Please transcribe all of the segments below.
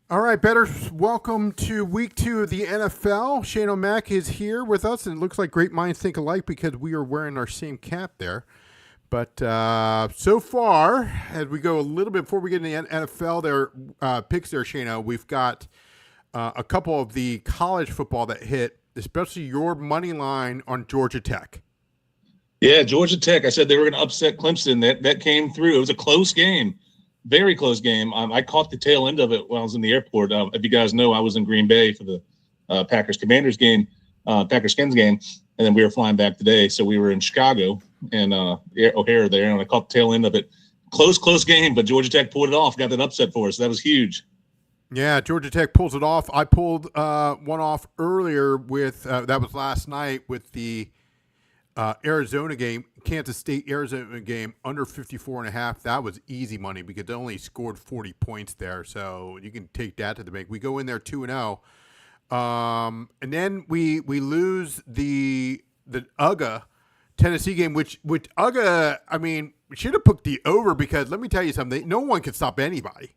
All right, betters, welcome to week 2 of the NFL. Shane O'Mac is here with us, and it looks like great minds think alike because we are wearing our same cap there. But so far, as we go a little bit before we get into the NFL, their picks there, Shane, we've got a couple of the college football that hit, especially your money line on Georgia Tech. Yeah, Georgia Tech. I said they were going to upset Clemson. That came through. It was a close game, very close game. I caught the tail end of it when I was in the airport. If you guys know, I was in Green Bay for the Packers-Commanders game, Packers-Skins game, and then we were flying back today. So we were in Chicago and O'Hare there, and I caught the tail end of it. Close game, but Georgia Tech pulled it off, got that upset for us. That was huge. Yeah, Georgia Tech pulls it off. I pulled one off earlier with that was last night with the Arizona game, Kansas State Arizona game under 54.5. That was easy money because they only scored 40 points there, so you can take that to the bank. We go in there 2-0, and then we lose the UGA Tennessee game, which UGA, I mean, we should have put the over because let me tell you something, no one can stop anybody.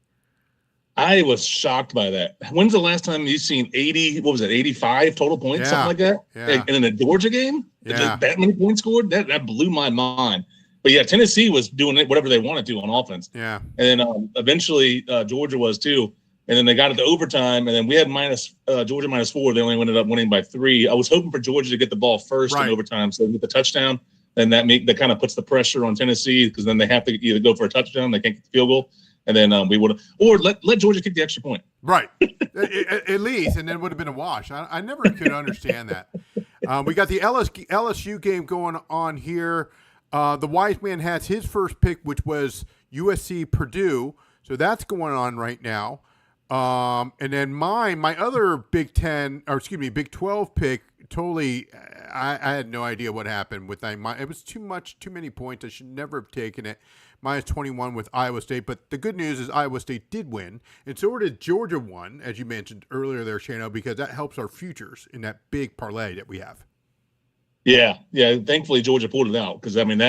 I was shocked by that. When's the last time you've seen 80, what was it, 85 total points, something like that? Yeah. And in a Georgia game? Yeah. That many points scored? That blew my mind. But yeah, Tennessee was doing it, whatever they wanted to on offense. Yeah. And then eventually Georgia was too. And then they got it to overtime, and then we had Georgia -4. They only ended up winning by 3. I was hoping for Georgia to get the ball first in overtime, so they get the touchdown. Then that kind of puts the pressure on Tennessee because then they have to either go for a touchdown, they can't get the field goal. And then we would have, or let Georgia kick the extra point. Right, at least, and then it would have been a wash. I never could understand that. We got the LSU game going on here. The wise man has his first pick, which was USC Purdue. So that's going on right now. And then my other Big 12 pick, totally, I had no idea what happened with that. It was too many points. I should never have taken it. -21 with Iowa State. But the good news is Iowa State did win. And so did Georgia won, as you mentioned earlier there, Shano, because that helps our futures in that big parlay that we have. Yeah. Thankfully, Georgia pulled it out because, I mean,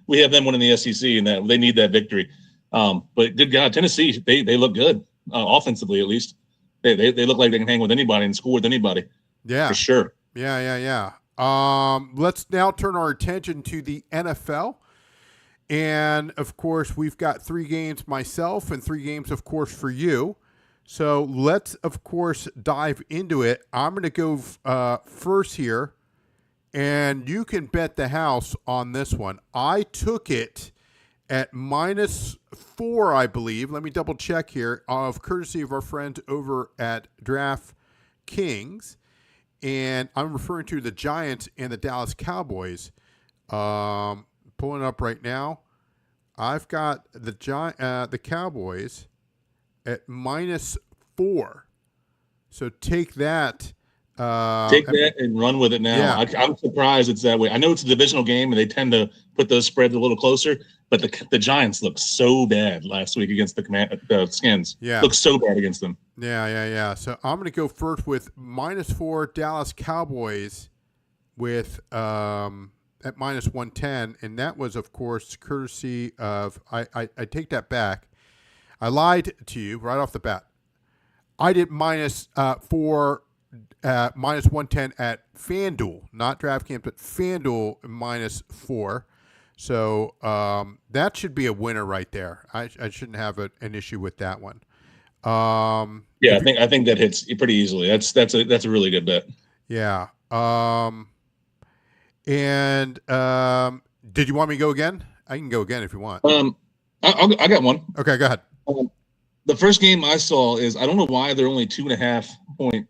we have them winning the SEC and that they need that victory. But good God, Tennessee, they look good, offensively at least. They look like they can hang with anybody and score with anybody. Yeah. For sure. Yeah. Let's now turn our attention to the NFL. And, of course, we've got 3 games myself and 3 games, of course, for you. So let's, of course, dive into it. I'm going to go first here, and you can bet the house on this one. I took it at -4, I believe. Let me double check here, of courtesy of our friends over at DraftKings. And I'm referring to the Giants and the Dallas Cowboys. Pulling up right now. I've got the Cowboys at -4. So take that. Take that and run with it now. Yeah. I'm surprised it's that way. I know it's a divisional game, and they tend to put those spreads a little closer, but the Giants looked so bad last week against the Skins. Yeah. Looked so bad against them. Yeah. So I'm going to go first with -4 Dallas Cowboys with at -110, and that was, of course, courtesy of I take that back. I lied to you right off the bat. I did -4 -110 at FanDuel, not DraftKings, but FanDuel -4. So that should be a winner right there. I shouldn't have an issue with that one. I think that hits pretty easily. That's a really good bet. Yeah. And did you want me to go again? I can go again if you want. I got one. Okay, go ahead. The first game I saw is, I don't know why they're only 2.5 point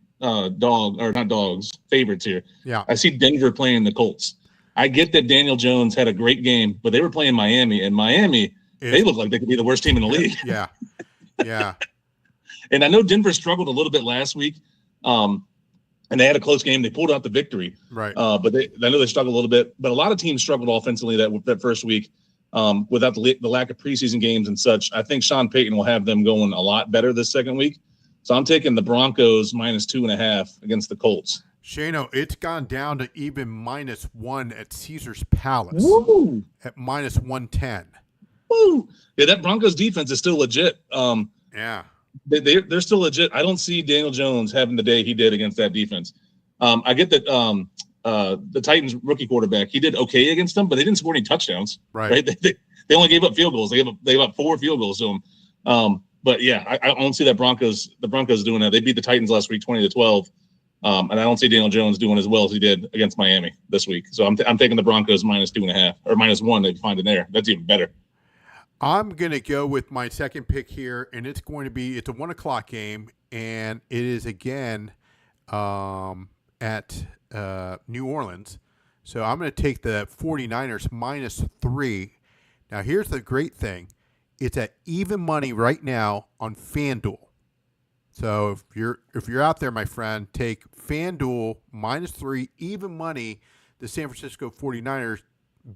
favorites here. Yeah. I see Denver playing the Colts. I get that Daniel Jones had a great game, but they were playing Miami, and Miami, they look like they could be the worst team in the league. Yeah. And I know Denver struggled a little bit last week. And they had a close game. They pulled out the victory. Right. But I know they struggled a little bit. But a lot of teams struggled offensively that first week without the lack of preseason games and such. I think Sean Payton will have them going a lot better this second week. So I'm taking the Broncos -2.5 against the Colts. Shano, it's gone down to even -1 at Caesar's Palace. Woo! At -110. Woo! Yeah, that Broncos defense is still legit. Yeah. they're still legit. I don't see Daniel Jones having the day he did against that defense. I get that the Titans rookie quarterback, he did okay against them, but they didn't score any touchdowns. Right. They only gave up field goals. They gave up 4 field goals to them. But yeah, I don't see that the Broncos doing that. They beat the Titans last week 20-12. And I don't see Daniel Jones doing as well as he did against Miami this week. So I'm taking the Broncos -2.5 or -1. They find in there. That's even better. I'm going to go with my second pick here, and it's a 1:00 game, and it is again at New Orleans. So I'm going to take the 49ers -3. Now, here's the great thing. It's at even money right now on FanDuel. So if you're out there, my friend, take FanDuel -3, even money, the San Francisco 49ers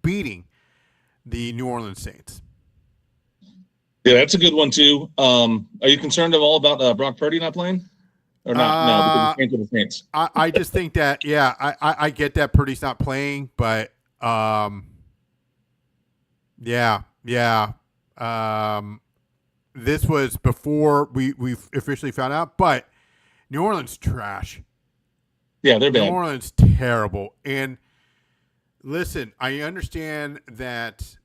beating the New Orleans Saints. Yeah, that's a good one too. Are you concerned at all about Brock Purdy not playing? Or not? No, because he's the Saints. I just think that, yeah, I get that Purdy's not playing, but yeah. This was before we officially found out, but New Orleans trash. Yeah, they're bad. New Orleans terrible. And listen, I understand that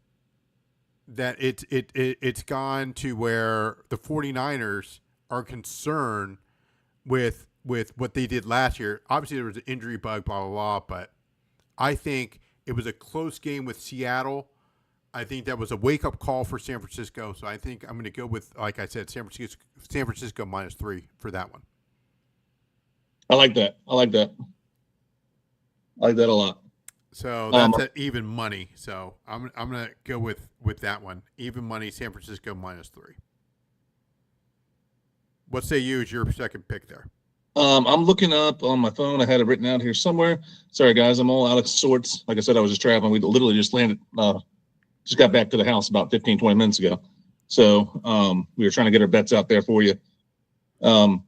it's gone to where the 49ers are concerned with what they did last year. Obviously, there was an injury bug, blah, blah, blah, but I think it was a close game with Seattle. I think that was a wake-up call for San Francisco, so I think I'm going to go with, like I said, San Francisco -3 for that one. I like that. I like that a lot. So that's at even money. So I'm going to go with that one. Even money, San Francisco -3. What say you is your second pick there? I'm looking up on my phone. I had it written out here somewhere. Sorry, guys. I'm all out of sorts. Like I said, I was just traveling. We literally just landed just got back to the house about 15, 20 minutes ago. So we were trying to get our bets out there for you. But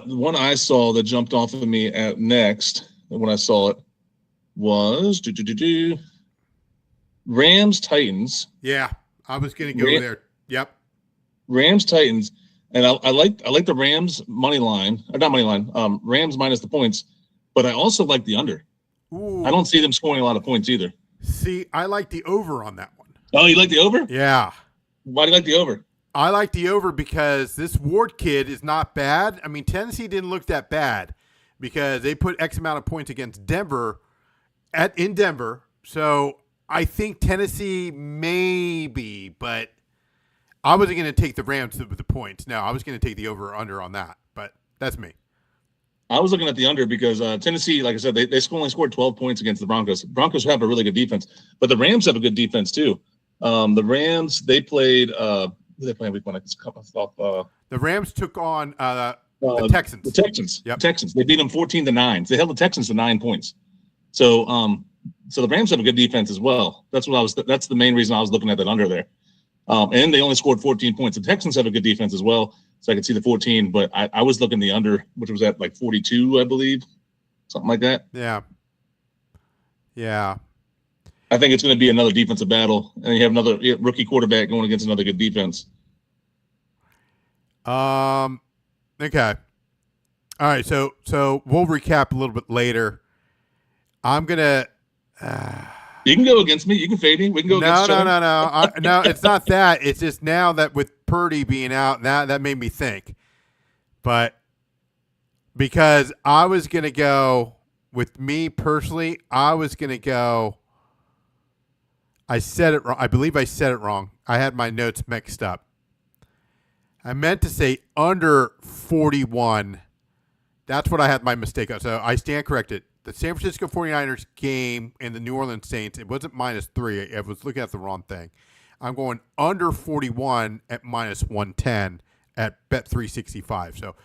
the one I saw that jumped off of me at next, when I saw it, was Rams Titans. Yeah, I was going to go there. Yep. Rams Titans. And I like the Rams money line, or not money line, Rams minus the points, but I also like the under. Ooh. I don't see them scoring a lot of points either. See, I like the over on that one. Oh, you like the over? Yeah. Why do you like the over? I like the over because this Ward kid is not bad. I mean, Tennessee didn't look that bad because they put X amount of points against Denver in Denver. So I think Tennessee maybe, but I wasn't going to take the Rams with the points. No, I was going to take the over or under on that, but that's me. I was looking at the under because Tennessee, like I said, they only scored 12 points against the Broncos. Broncos have a really good defense, but the Rams have a good defense too. The Rams, they played who they playing week 1? The Rams took on the Texans. The Texans. Yep. Texans. They beat them 14-9. They held the Texans to 9 points. So the Rams have a good defense as well. That's the main reason I was looking at that under there. And they only scored 14 points. The Texans have a good defense as well, so I could see the 14. But I was looking the under, which was at like 42, I believe, something like that. Yeah. I think it's going to be another defensive battle, and you have another rookie quarterback going against another good defense. Okay. All right. So we'll recap a little bit later. I'm gonna. You can go against me. You can fade me. We can go against each other. No, it's not that. It's just now that with Purdy being out, that made me think. But because I was going to go, with me personally, I was going to go, I said it wrong. I believe I said it wrong. I had my notes mixed up. I meant to say under 41. That's what I had my mistake on. So I stand corrected. The San Francisco 49ers game and the New Orleans Saints, it wasn't -3. I was looking at the wrong thing. I'm going under 41 at -110 at Bet365. So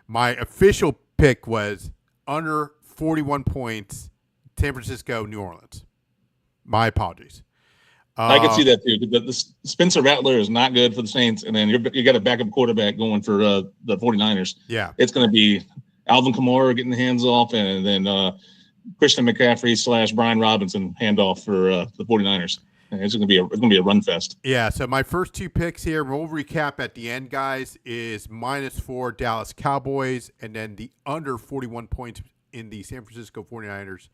my official pick was under 41 points, San Francisco, New Orleans. My apologies. I can see that too. The Spencer Rattler is not good for the Saints, and then you got a backup quarterback going for the 49ers. Yeah. It's going to be Alvin Kamara getting the hands off, and then Christian McCaffrey / Brian Robinson handoff for the 49ers. And it's gonna be a run fest. Yeah, so my first two picks here, we'll recap at the end, guys, is -4 Dallas Cowboys, and then the under 41 points in the San Francisco 49ers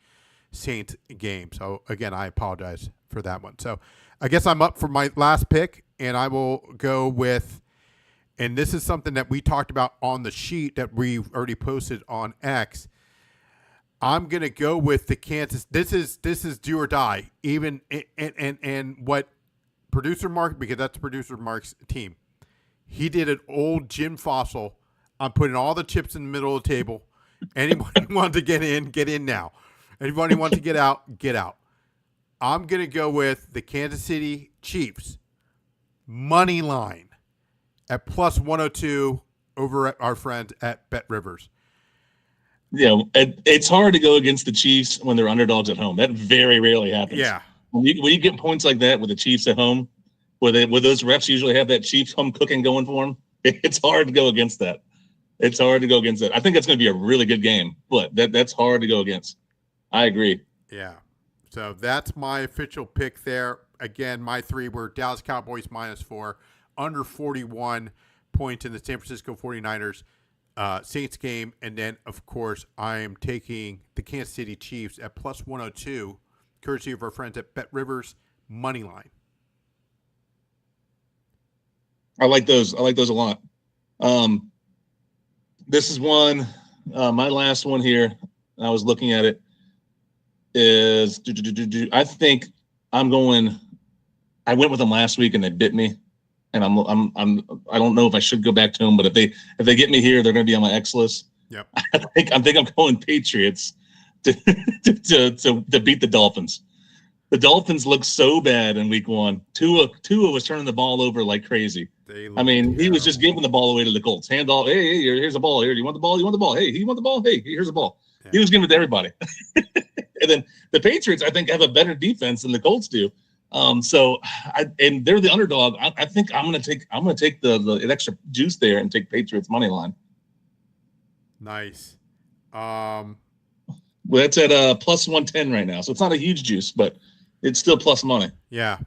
Saints game. So, again, I apologize for that one. So, I guess I'm up for my last pick, and I will go with, and this is something that we talked about on the sheet that we've already posted on X. I'm gonna go with the Kansas. This is do or die. Even and what producer Mark, because that's producer Mark's team. He did an old Jim Fossil. I'm putting all the chips in the middle of the table. Anybody want to get in now. Anybody want to get out, get out. I'm gonna go with the Kansas City Chiefs money line at +102 over at our friends at Bet Rivers. Yeah, it's hard to go against the Chiefs when they're underdogs at home. That very rarely happens. Yeah. When you get points like that with the Chiefs at home, where those refs usually have that Chiefs home cooking going for them, it's hard to go against that. It's hard to go against that. I think it's going to be a really good game, but that's hard to go against. I agree. Yeah. So that's my official pick there. Again, my three were Dallas Cowboys -4, under 41 points in the San Francisco 49ers Saints game. And then, of course, I am taking the Kansas City Chiefs at +102, courtesy of our friends at Bet Rivers, money line. I like those. I like those a lot. This is one, my last one here. I was looking at it. Is I think I'm going. I went with them last week and they bit me, and I don't know if I should go back to them, but if they get me here, they're going to be on my X list. Yep. I think I'm going Patriots to beat the Dolphins. The Dolphins look so bad in week one. Tua was turning the ball over like crazy. I mean, he was just giving the ball away to the Colts. Hand off. Hey, here's a ball. Here, do you want the ball? You want the ball? Hey, you want the ball? Hey, here's the ball. Yeah. He was giving it to everybody. And then the Patriots, I think, have a better defense than the Colts do. And they're the underdog. I think I'm gonna take the extra juice there and take Patriots money line. Nice. Well, that's at +110 right now, so it's not a huge juice, but it's still plus money. Yeah.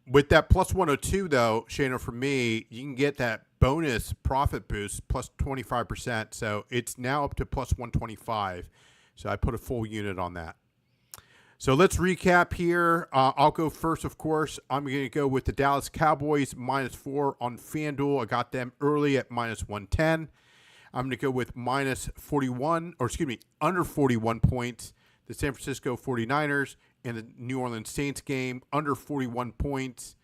With that +102 though, Shano, for me, you can get that bonus profit boost +25%. So it's now up to +125. So I put a full unit on that. So let's recap here. I'll go first, of course. I'm going to go with the Dallas Cowboys -4 on FanDuel. I got them early at -110. I'm going to go with under 41 points. The San Francisco 49ers and the New Orleans Saints game, under 41 points,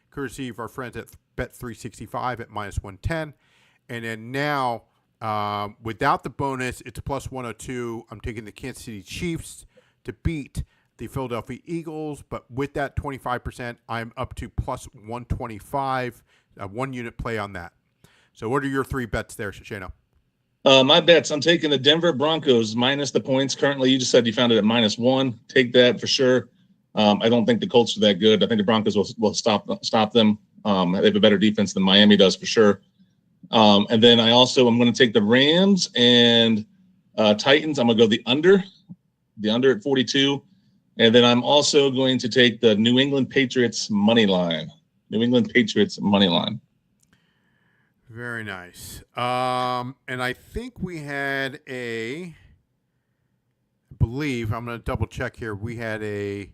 courtesy of our friends at Bet365 at -110. And then now, without the bonus, it's +102. I'm taking the Kansas City Chiefs to beat the Philadelphia Eagles. But with that 25%, I'm up to +125, one unit play on that. So what are your three bets there, Shano? My bets, I'm taking the Denver Broncos minus the points. Currently, you just said you found it at -1. Take that for sure. I don't think the Colts are that good. I think the Broncos will stop them. They have a better defense than Miami does for sure. And then I'm going to take the Rams and Titans. I'm going to go the under at 42. And then I'm also going to take the New England Patriots money line. Very nice. And I think we had I believe, I'm going to double check here. We had a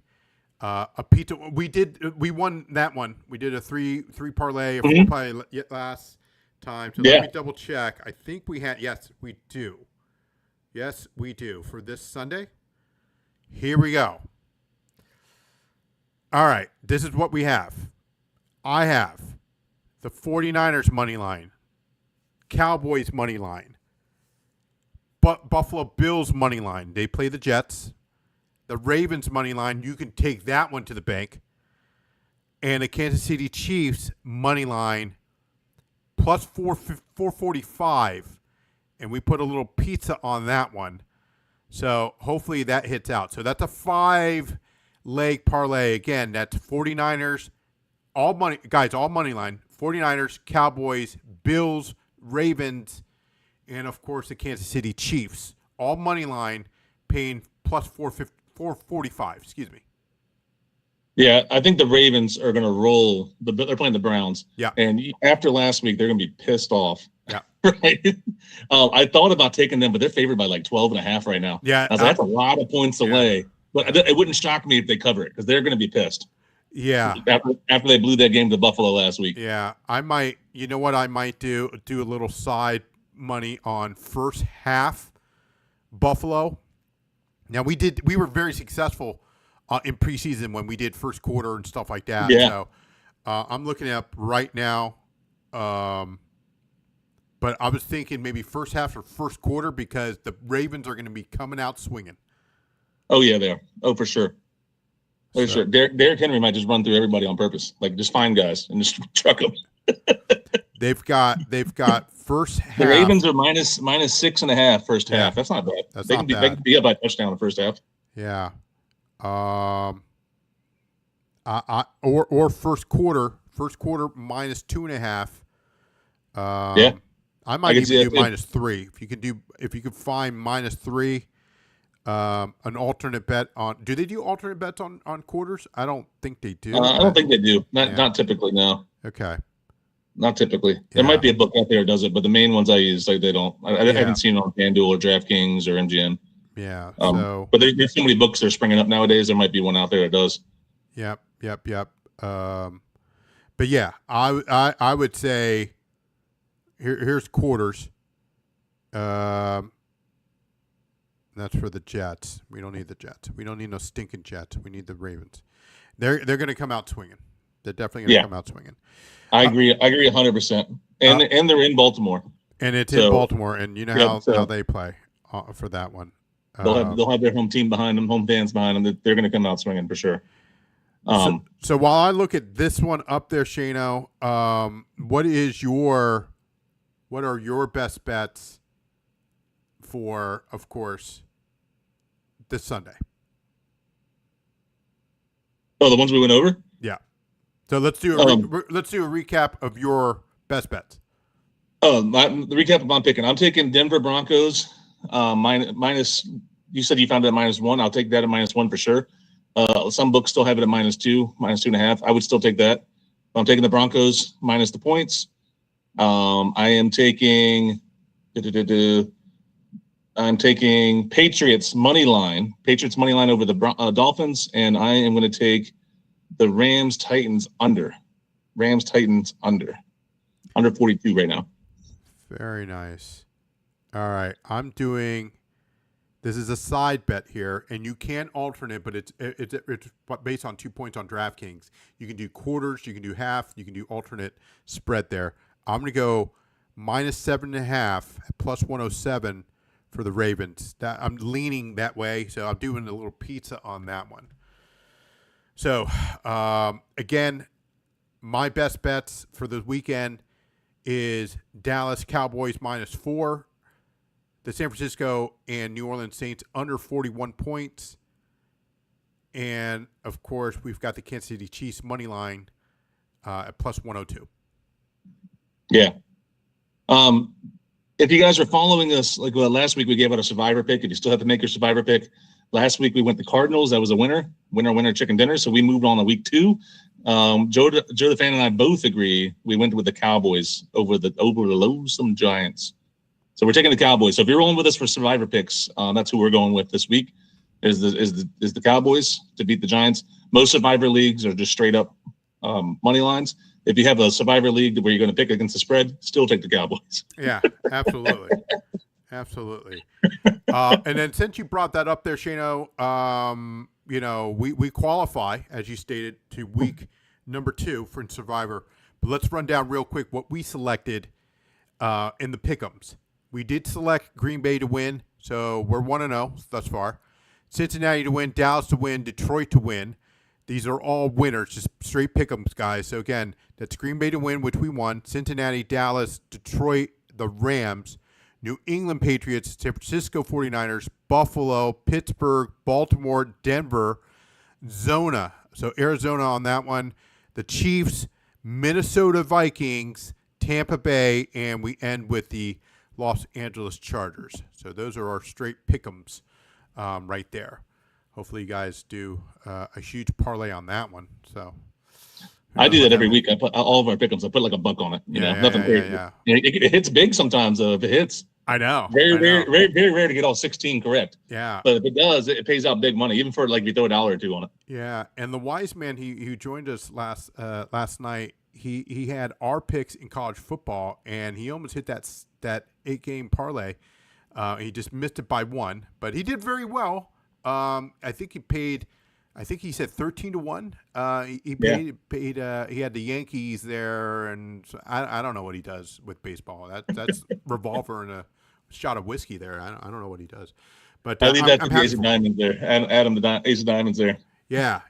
pizza. We won that one. We did a three parlay, a four parlay last time. So let me double check. I think we had, yes, we do. Yes, we do for this Sunday. Here we go. All right. This is what we have. I have the 49ers money line, Cowboys money line, Buffalo Bills money line. They play the Jets. The Ravens money line, you can take that one to the bank. And the Kansas City Chiefs money line +445. And we put a little pizza on that one. So hopefully that hits out. So that's a 5-leg parlay. Again, that's 49ers. All money, guys, all money line. 49ers, Cowboys, Bills, Ravens, and, of course, the Kansas City Chiefs. All money line paying +445. Excuse me. Yeah, I think the Ravens are going to roll. They're playing the Browns. Yeah. And after last week, they're going to be pissed off. Yeah. Right. I thought about taking them, but they're favored by like 12.5 right now. Yeah. I was like, that's a lot of points to lay. But it wouldn't shock me if they cover it because they're going to be pissed. Yeah. After they blew that game to Buffalo last week. Yeah. I might, you know what I might do? Do a little side money on first half Buffalo. Now we were very successful in preseason when we did first quarter and stuff like that. Yeah. So I'm looking up right now. But I was thinking maybe first half or first quarter because the Ravens are going to be coming out swinging. Oh, yeah, they are. Oh, for sure. For sure. Derrick Henry might just run through everybody on purpose. Like, just find guys and just truck them. They've got first half. The Ravens are minus 6.5 first half. That's not bad. That's they not can bad. They can be up by a touchdown in the first half. Yeah. Or first quarter minus 2.5. Yeah. I might even do minus 3. If you could find minus 3, an alternate bet on. Do they do alternate bets on quarters? I don't think they do. I don't think they do. Not typically. No. Okay. Not typically. There might be a book out there that does it, but the main ones I use, like, they don't. I haven't seen it on FanDuel or DraftKings or MGM. Yeah. But there's so many books that are springing up nowadays. There might be one out there that does. Yep. But yeah, I would say here's quarters. That's for the Jets. We don't need the Jets. We don't need no stinking Jets. We need the Ravens. They're going to come out swinging. They're definitely going to come out swinging. I agree 100%. And they're in Baltimore. And it's in Baltimore, and you know how they play for that one. They'll have their home team behind them, home fans behind them. They're going to come out swinging for sure. So while I look at this one up there, Shano, what are your best bets for, of course, this Sunday? Oh, the ones we went over? Yeah. So let's do a recap of your best bets. Oh, the recap of I'm picking. I'm taking Denver Broncos minus. You said you found it at -1. I'll take that at -1 for sure. Some books still have it at -2, -2.5. I would still take that. I'm taking the Broncos minus the points. I am taking. I'm taking Patriots money line over the Dolphins, and I am going to take the Rams Titans under 42 right now. Very nice. All right, I'm doing. This is a side bet here, and you can alternate, but it's based on 2 points on DraftKings. You can do quarters, you can do half, you can do alternate spread there. I'm going to go -7.5 plus 107 for the Ravens. I'm leaning that way, so I'm doing a little pizza on that one. So, again, my best bets for the weekend is Dallas Cowboys -4, the San Francisco and New Orleans Saints under 41 points, and, of course, we've got the Kansas City Chiefs money line at plus 102. Yeah. If you guys are following us, like last week we gave out a survivor pick. If you still have to make your survivor pick, last week we went the Cardinals. That was a winner chicken dinner. So we moved on to week 2. Joe the fan and I both agree. We went with the Cowboys over the loathsome Giants. So we're taking the Cowboys. So if you're rolling with us for survivor picks, that's who we're going with this week. Is the Cowboys to beat the Giants. Most survivor leagues are just straight up money lines. If you have a survivor league where you're going to pick against the spread, still take the Cowboys. Yeah, absolutely. Absolutely. And then since you brought that up there, Shano, we qualify, as you stated, to week number 2 for Survivor. But let's run down real quick what we selected in the pick'ems. We did select Green Bay to win, so we're 1-0 thus far. Cincinnati to win, Dallas to win, Detroit to win. These are all winners, just straight pick'ems, guys. So, again, that's Green Bay to win, which we won. Cincinnati, Dallas, Detroit, the Rams, New England Patriots, San Francisco 49ers, Buffalo, Pittsburgh, Baltimore, Denver, Zona. So, Arizona on that one. The Chiefs, Minnesota Vikings, Tampa Bay, and we end with the Los Angeles Chargers. So, those are our straight pick'ems right there. hopefully you guys do a huge parlay on that one. So who I knows do what that every means. week. I put all of our pickups. I put like $1 on it. Yeah, Nothing yeah, yeah, crazy. yeah. It hits big sometimes. If it hits, I know. very I rare, know. very rare to get all 16 correct. Yeah. But if it does, it pays out big money, even for like if you throw $1 or $2 on it. Yeah, and the wise man who joined us last night, he had our picks in college football, and he almost hit that 8-game parlay. He just missed it by one, but he did very well. I think he said 13-1. He paid. He had the Yankees there, and so I don't know what he does with baseball. That's revolver and a shot of whiskey there. I don't know what he does, but I leave that I'm to the happy Ace of for him. Diamonds there. Adam, the Ace of Diamonds there. Yeah.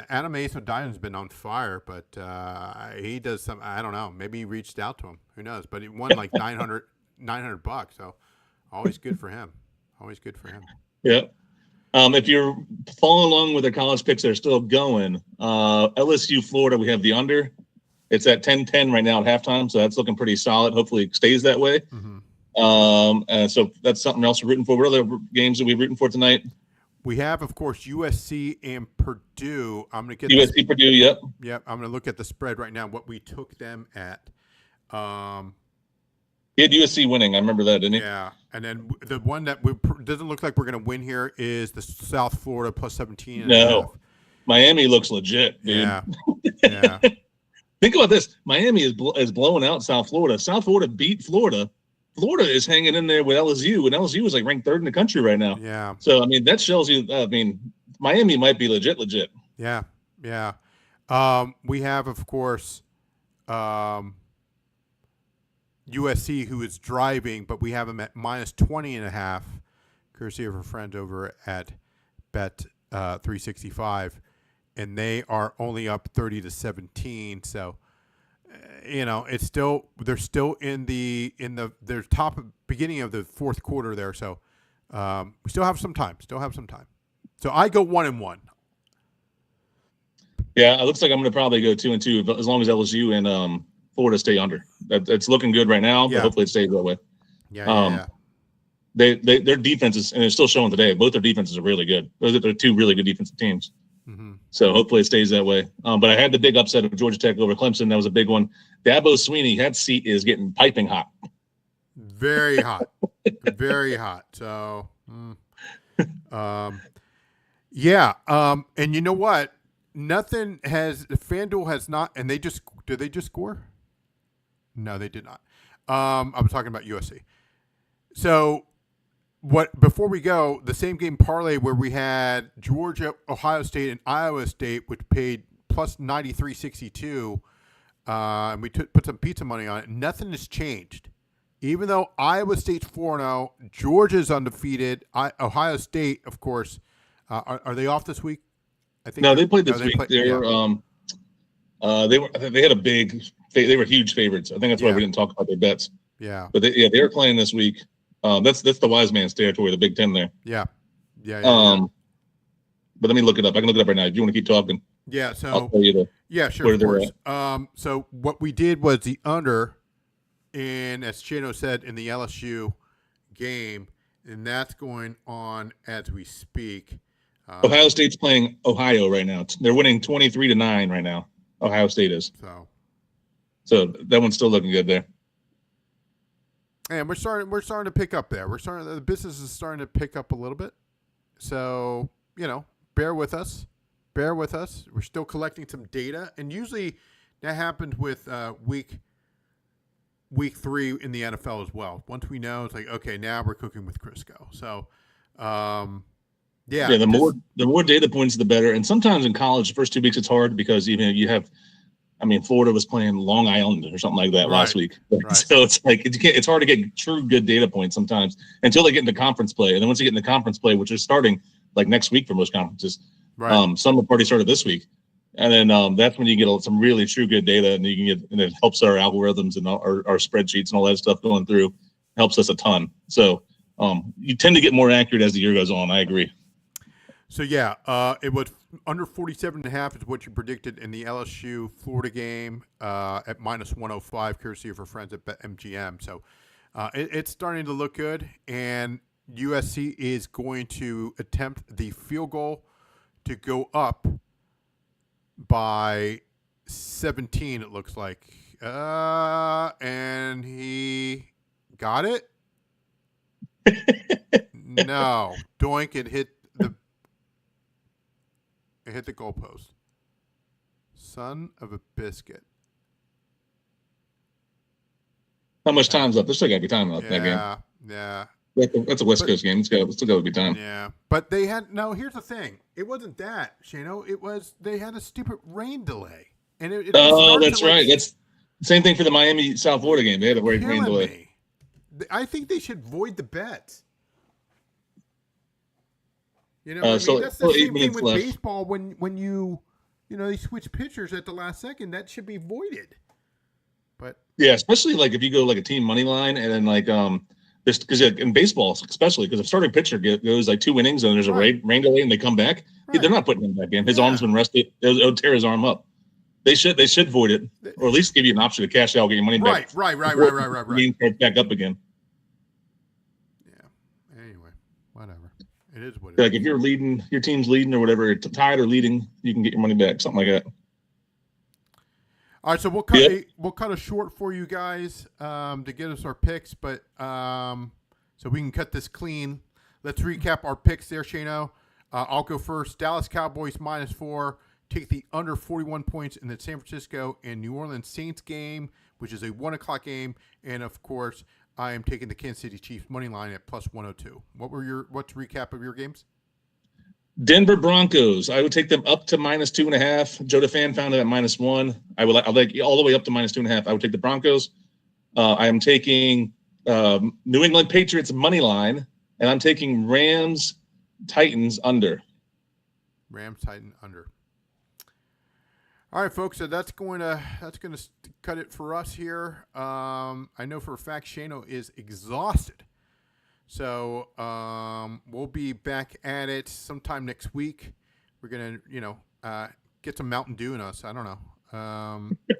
Adam Ace of Diamond's been on fire, but he does some. I don't know. Maybe he reached out to him. Who knows? But he won like $900 $900. So always good for him. Always good for him. Yeah. If you're following along with the college picks that are still going, LSU, Florida, we have the under. It's at 10-10 right now at halftime, so that's looking pretty solid. Hopefully it stays that way. So that's something else we're rooting for. What other games are we rooting for tonight? We have, of course, USC and Purdue. I'm going to get USC, Purdue, yep. Yep. I'm going to look at the spread right now, what we took them at. He had USC winning. I remember that, didn't he? Yeah. And then the one that doesn't look like we're going to win here is the South Florida plus 17. No. Miami looks legit, dude. Yeah. Yeah. Think about this. Miami is blowing out South Florida. South Florida beat Florida. Florida is hanging in there with LSU, and LSU is like ranked 3rd in the country right now. Yeah. So, I mean, that shows you, Miami might be legit. Yeah. Yeah. We have, of course, USC, who is driving, but we have them at minus 20.5, courtesy of our friends over at Bet 365, and they are only up 30-17. So, it's still they're still in their top beginning of the fourth quarter there. So, we still have some time. So I go 1-1. Yeah, it looks like I'm going to probably go 2-2 as long as LSU and Florida stay under. It's looking good right now, but hopefully it stays that way. Yeah. Their defenses, and it's still showing today, both their defenses are really good. Those are two really good defensive teams. Mm-hmm. So hopefully it stays that way. But I had the big upset of Georgia Tech over Clemson. That was a big one. Dabo Swinney, that seat is getting piping hot. Very hot. Very hot. So, yeah. And you know what? FanDuel has not, and did they just score? No, they did not. I was talking about USC. So, before we go, the same game parlay where we had Georgia, Ohio State, and Iowa State, which paid plus 93.62, and we put some pizza money on it. Nothing has changed. Even though Iowa State's 4-0, Georgia's undefeated. Ohio State, of course, are they off this week? I think they played this week. They were huge favorites. I think that's why we didn't talk about their bets. Yeah. But they were playing this week. That's the wise man's territory, the Big Ten there. Yeah. But let me look it up. I can look it up right now if you want to keep talking. Yeah. So I'll tell you sure, of course. So what we did was the under, and as Chino said, in the LSU game, and that's going on as we speak. Ohio State's playing Ohio right now. They're winning 23-9 right now. Ohio State is. So that one's still looking good there. And we're starting to pick up there. The business is starting to pick up a little bit. So, bear with us. We're still collecting some data, and usually that happened with week 3 in the NFL as well. Once we know, it's like, okay, now we're cooking with Crisco. So, the more data points, the better. And sometimes in college, the first 2 weeks it's hard because you have. Florida was playing Long Island or something like that last week. Right. So it's like it's hard to get true good data points sometimes until they get into conference play. And then once you get into conference play, which is starting like next week for most conferences, some have already started this week. And then that's when you get some really true good data, and it helps our algorithms and our spreadsheets and all that stuff going through. Helps us a ton. So you tend to get more accurate as the year goes on. I agree. So, it was under 47.5 is what you predicted in the LSU Florida game at minus 105, courtesy of our friends at BetMGM. So, it's starting to look good. And USC is going to attempt the field goal to go up by 17, it looks like. And he got it? No. Doink, it hit the goalpost. Son of a biscuit. How much time's left? There's still got to be time left in that game. Yeah. That's a West Coast game. It's still got to be time. Yeah. But they had, no, here's the thing. It wasn't that, Shano. It was, they had a stupid rain delay. And it that's right. That's the same thing for the Miami South Florida game. They had a rain delay. I think they should void the bet. You know, that's the same thing with left. baseball when you they switch pitchers at the last second. That should be voided. But yeah, especially like if you go like a team money line and then like this because in baseball especially because if starting pitcher goes like 2 innings and there's a rain delay and they come back, they're not putting him back in. His arm's been rested. It'll tear his arm up. They should void it or at least give you an option to cash out, get your money back. Right. Back up again. Yeah. Anyway, whatever. It is what it like is. if you're leading, your team's leading or whatever, tied or leading, you can get your money back, something like that. All right, so we'll cut a short for you guys to get us our picks, but so we can cut this clean. Let's recap our picks there, Shano. I'll go first. Dallas Cowboys -4. Take the under 41 points in the San Francisco and New Orleans Saints game, which is a 1:00 game, and of course, I am taking the Kansas City Chiefs money line at +102. What's recap of your games? Denver Broncos. I would take them up to -2.5. Joe DeFan found it at -1. I'll like all the way up to -2.5. I would take the Broncos. I am taking New England Patriots money line, and I'm taking Rams Titans under. Rams Titan under. All right, folks. So that's going to cut it for us here. I know for a fact Shano is exhausted. So we'll be back at it sometime next week. We're gonna, get some Mountain Dew in us. I don't know.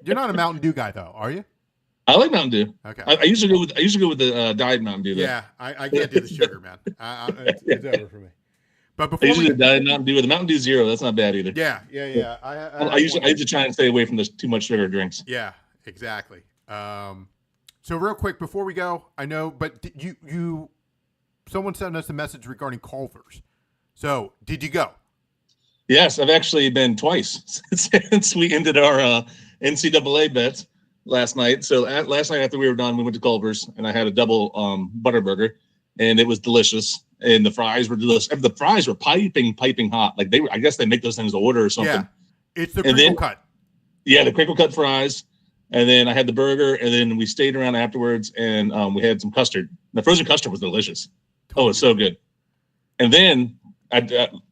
You're not a Mountain Dew guy, though, are you? I like Mountain Dew. Okay. I usually go with the Diet Mountain Dew. Though. Yeah, I can't do the sugar, man. It's over for me. But I usually Diet Mountain Dew with the Mountain Dew Zero. That's not bad either. Yeah. I usually try and stay away from those too much sugar drinks. Yeah, exactly. So real quick before we go, I know, but someone sent us a message regarding Culver's. So, did you go? Yes, I've actually been twice since we ended our NCAA bets last night. So last night after we were done, we went to Culver's and I had a double butter burger, and it was delicious. And the fries were delicious. The fries were piping hot. Like I guess they make those things to order or something. Yeah, it's the crinkle cut. Yeah, the crinkle cut fries. And then I had the burger, and then we stayed around afterwards, and we had some custard. The frozen custard was delicious. Oh, it's so good. And then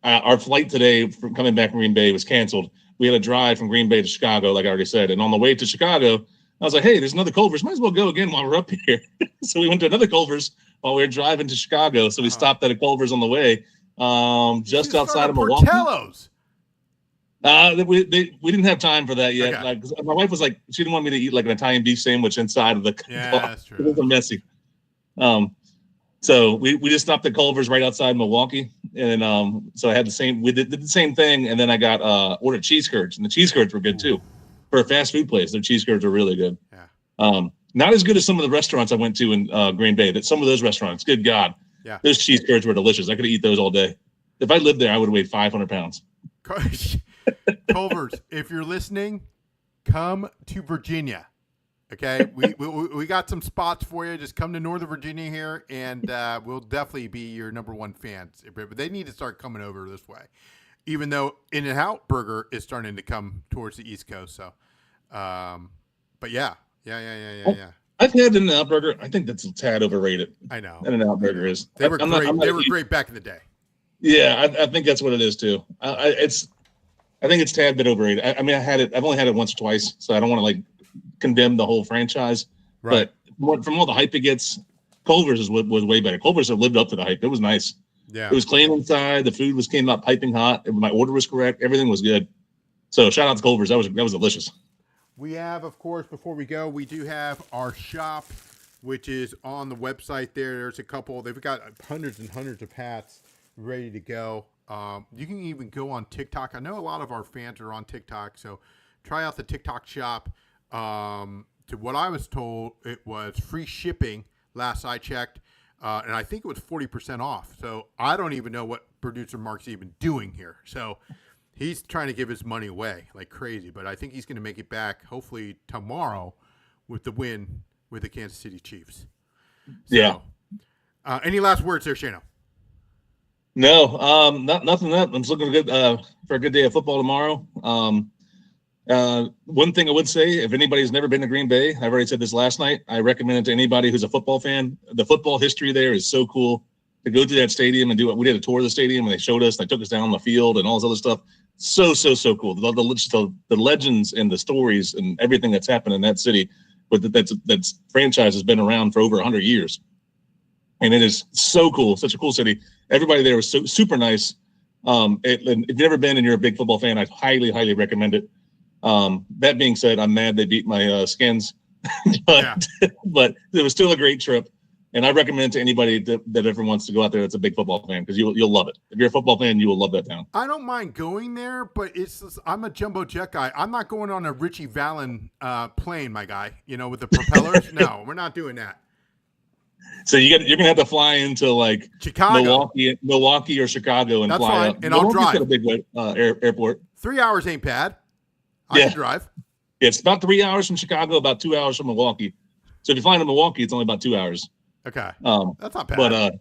our flight today from coming back from Green Bay was canceled. We had a drive from Green Bay to Chicago, like I already said. And on the way to Chicago, I was like, hey, there's another Culver's. Might as well go again while we're up here. So we went to another Culver's while we were driving to Chicago. So we stopped at a Culver's on the way, just outside of Milwaukee. Portillo's. We didn't have time for that yet. Okay. Like, my wife was like, she didn't want me to eat like an Italian beef sandwich inside of the car. Yeah, that's true. It was messy. So we just stopped at Culver's right outside Milwaukee, and so I had we did the same thing, and then I got ordered cheese curds, and the cheese curds were good too. For a fast food place, their cheese curds were really good. Yeah. Not as good as some of the restaurants I went to in Green Bay. That some of those restaurants, good God, yeah, those cheese curds were delicious. I could eat those all day. If I lived there, I would have weighed 500 pounds. Culver's, if you're listening, come to Virginia. Okay, we got some spots for you. Just come to Northern Virginia here, and we'll definitely be your #1 fans. But they need to start coming over this way, even though In-N-Out Burger is starting to come towards the East Coast. So, but yeah. I've had In-N-Out Burger. I think that's a tad overrated. I know. In-N-Out Burger is. They were great. They were great back in the day. Yeah, I think that's what it is too. I think it's a tad bit overrated. I mean, I've only had it once or twice, so I don't want to like condemn the whole franchise. Right. But from all the hype it gets, Culver's was way better. Culver's have lived up to the hype. It was nice. Yeah. It was clean inside. The food came out piping hot. My order was correct. Everything was good. So shout out to Culver's. That was delicious. We have, of course, before we go, we do have our shop which is on the website there. There's a couple. They've got hundreds and hundreds of hats ready to go. You can even go on TikTok. I know a lot of our fans are on TikTok, so try out the TikTok shop. To what I was told, it was free shipping last I checked, and I think it was 40% off. So I don't even know what producer Mark's even doing here. So he's trying to give his money away like crazy, but I think he's going to make it back hopefully tomorrow with the win with the Kansas City Chiefs. So, Yeah. Any last words there, Shano? No, nothing. I'm just looking good for a good day of football tomorrow. One thing I would say, if anybody's never been to Green Bay, I've already said this last night, I recommend it to anybody who's a football fan. The football history there is so cool. To go to that stadium and do it. We did a tour of the stadium and they showed us, they took us down the field and all this other stuff. So cool. The legends and the stories and everything that's happened in that city, but that's franchise has been around for over 100 years. And it is so cool. Such a cool city. Everybody there was so super nice. If you've never been and you're a big football fan, I highly recommend it. That being said, I'm mad they beat my Skins, but it was still a great trip. And I recommend it to anybody that ever wants to go out there that's a big football fan, because you'll love it. If you're a football fan, you will love that town. I don't mind going there, but I'm a jumbo jet guy. I'm not going on a Richie Valens plane, my guy. With the propellers. No, we're not doing that. So you're gonna have to fly into like Chicago, Milwaukee or Chicago, and that's fly fine. up. And I'll drive. Got a big airport. 3 hours ain't bad. I can drive. Yeah, it's about 3 hours from Chicago, about 2 hours from Milwaukee. So if you fly to Milwaukee, it's only about 2 hours. Okay, that's not bad. But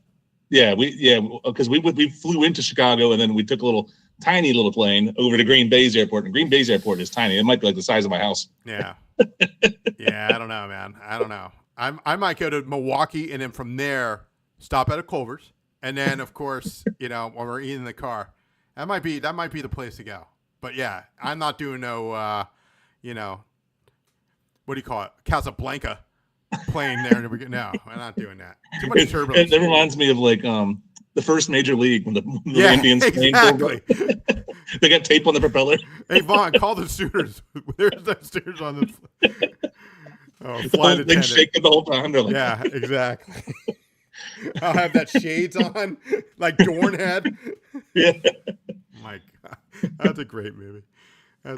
because we flew into Chicago and then we took a tiny little plane over to Green Bay's airport. And Green Bay's airport is tiny. It might be like the size of my house. Yeah, I don't know, man. I don't know. I might go to Milwaukee and then from there stop at a Culver's, and then of course when we're eating in the car, that might be the place to go. But yeah, I'm not doing no what do you call it, Casablanca plane there. No, I'm not doing that. Too much turbulence. That reminds me of like the first Major League when the Indians exactly. They got tape on the propeller. Hey Vaughn, call the Sooners. There's no Sooners on this. Flight attendant. Shaking the whole time. They're like, yeah, exactly. I'll have that shades on, like Dorn had. Yeah. My God, that's a great movie. All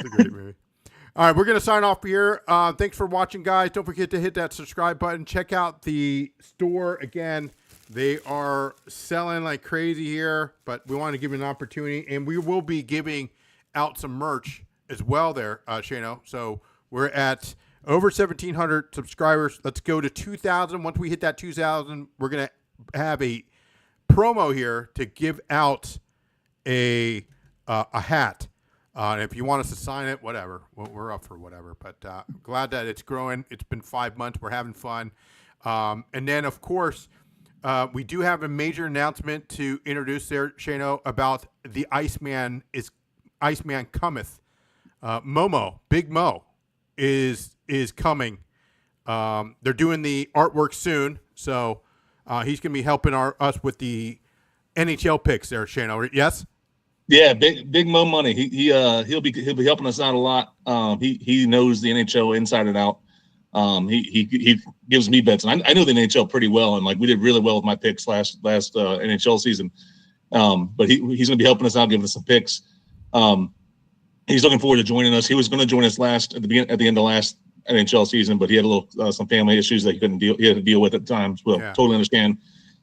right, we're going to sign off here. Thanks for watching, guys. Don't forget to hit that subscribe button. Check out the store again. They are selling like crazy here, but we want to give you an opportunity, and we will be giving out some merch as well there, Shano. So we're at over 1,700 subscribers. Let's go to 2,000. Once we hit that 2,000, we're going to have a promo here to give out a hat. And if you want us to sign it, whatever, we're up for whatever. But glad that it's growing. It's been 5 months. We're having fun. And then, of course, we do have a major announcement to introduce there, Shano, about the Iceman cometh. Momo, Big Mo, is coming. They're doing the artwork soon, so he's going to be helping us with the NHL picks there, Shano. Yes. Yeah, big Mo money. He'll be helping us out a lot. He knows the NHL inside and out. He gives me bets, and I know the NHL pretty well, and like we did really well with my picks last NHL season. But he's going to be helping us out, giving us some picks. He's looking forward to joining us. He was going to join us at the end of last NHL season, but he had a little some family issues that he had to deal with at the time. Well, yeah. Totally understand.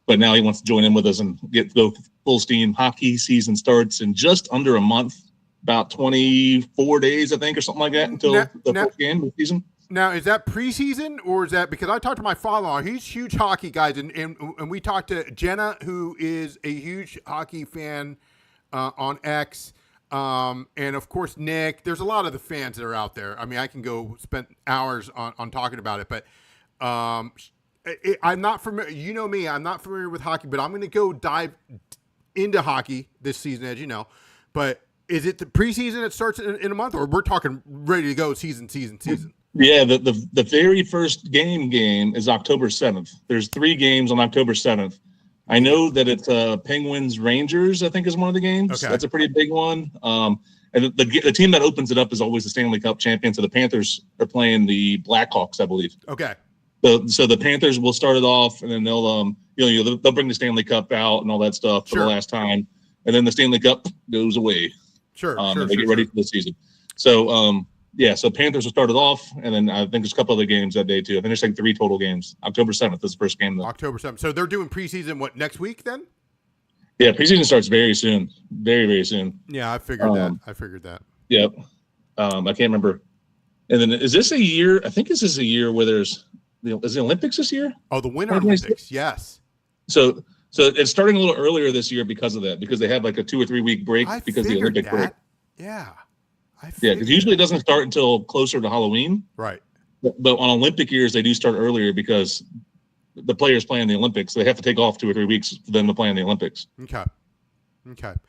But now he wants to join in with us and go full steam. Hockey season starts in just under a month, about 24 days, I think, or something like that, until the first game of the season. Now, is that preseason, or is that because I talked to my father-in-law? He's huge hockey guys, and we talked to Jenna, who is a huge hockey fan on X, and of course Nick. There's a lot of the fans that are out there. I mean, I can go spend hours on talking about it, but I'm not familiar. You know me, I'm not familiar with hockey, but I'm going to go dive into hockey this season, as you know. But is it the preseason that starts in a month, or we're talking ready to go season? Yeah, the very first game is October 7th. There's 3 games on October 7th. I know that it's Penguins Rangers, I think, is one of the games. Okay. That's a pretty big one. And the team that opens it up is always the Stanley Cup champion. So the Panthers are playing the Blackhawks, I believe. Okay. So the Panthers will start it off, and then they'll bring the Stanley Cup out and all that stuff for the last time, and then the Stanley Cup goes away. And they get ready for the season. So so Panthers will start it off, and then I think there's a couple other games that day too. I think there's like 3 total games. October 7th is the first game though. October 7th. So they're doing preseason next week then? Yeah, preseason starts very soon, very very soon. Yeah, I figured that. Yep. I can't remember. And then is this a year? I think this is a year where is the Olympics this year? Oh, the Winter Olympics, yes. So it's starting a little earlier this year because of that, because they have like a 2 or 3 week break because of the Olympic break. Yeah. Because usually it doesn't start until closer to Halloween. Right. But on Olympic years, they do start earlier because the players play in the Olympics. So they have to take off 2 or 3 weeks for them to play in the Olympics. Okay.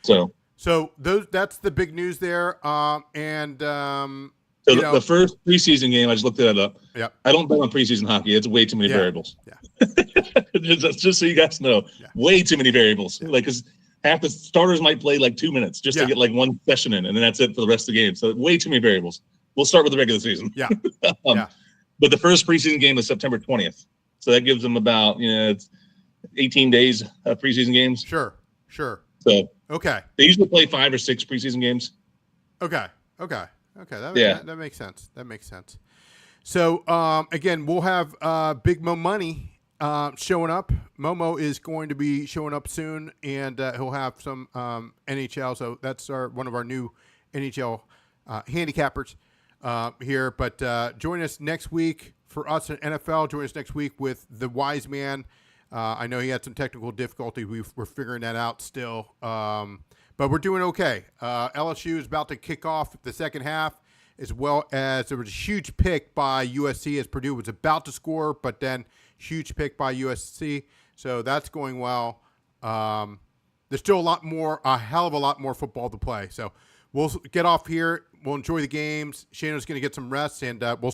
So that's the big news there. The first preseason game, I just looked that up. Yeah. I don't bet on preseason hockey. It's way too many variables. Yeah. just so you guys know, way too many variables. Yeah. Like, because half the starters might play like 2 minutes just to get like one session in, and then that's it for the rest of the game. So way too many variables. We'll start with the regular season. Yeah. But the first preseason game is September 20th. So that gives them about, it's 18 days of preseason games. Sure. So okay. They usually play 5 or 6 preseason games. Okay. That makes sense. So again, we'll have Big Mo Money showing up. Momo is going to be showing up soon, and he'll have some NHL. So that's one of our new NHL handicappers here. But join us next week for us at NFL. Join us next week with the Wise Man. I know he had some technical difficulty. We're figuring that out still. But we're doing okay. LSU is about to kick off the second half, as well as there was a huge pick by USC as Purdue was about to score, but then huge pick by USC. So that's going well. There's still a hell of a lot more football to play. So we'll get off here. We'll enjoy the games. Shannon's going to get some rest, and we'll